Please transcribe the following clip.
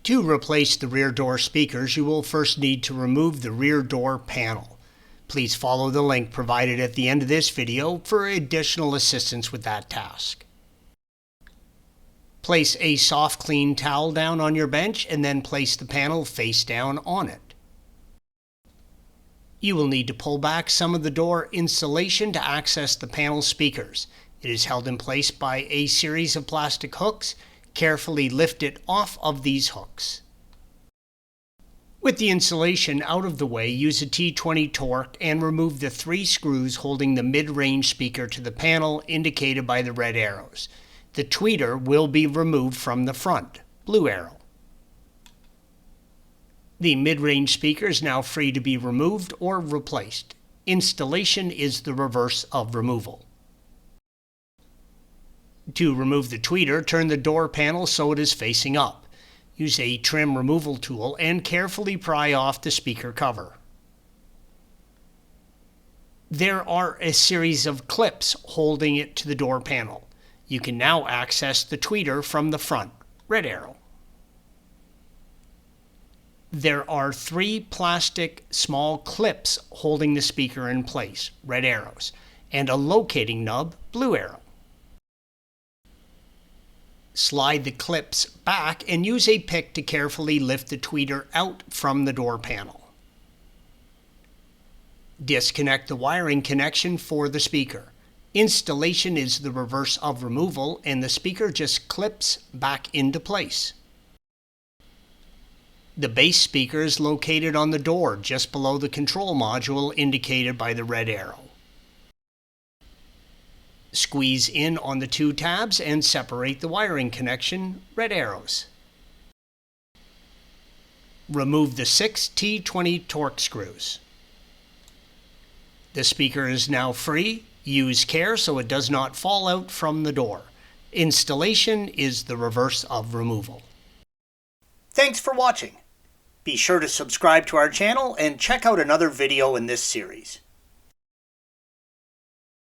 To replace the rear door speakers, you will first need to remove the rear door panel. Please follow the link provided at the end of this video for additional assistance with that task. Place a soft clean towel down on your bench and then place the panel face down on it. You will need to pull back some of the door insulation to access the panel speakers. It is held in place by a series of plastic hooks. Carefully lift it off of these hooks. With the insulation out of the way, use a T20 torque and remove the 3 screws holding the mid-range speaker to the panel indicated by the red arrows. The tweeter will be removed from the front, blue arrow. The mid-range speaker is now free to be removed or replaced. Installation is the reverse of removal. To remove the tweeter, turn the door panel so it is facing up. Use a trim removal tool and carefully pry off the speaker cover. There are a series of clips holding it to the door panel. You can now access the tweeter from the front, red arrow. There are 3 plastic small clips holding the speaker in place, red arrows, and a locating nub, blue arrow. Slide the clips back and use a pick to carefully lift the tweeter out from the door panel. Disconnect the wiring connection for the speaker. Installation is the reverse of removal and the speaker just clips back into place. The base speaker is located on the door just below the control module indicated by the red arrow. Squeeze in on the 2 tabs and separate the wiring connection, red arrows. Remove the 6 T20 torque screws. The speaker is now free. Use care so it does not fall out from the door. Installation is the reverse of removal. Thanks for watching. Be sure to subscribe to our channel and check out another video in this series.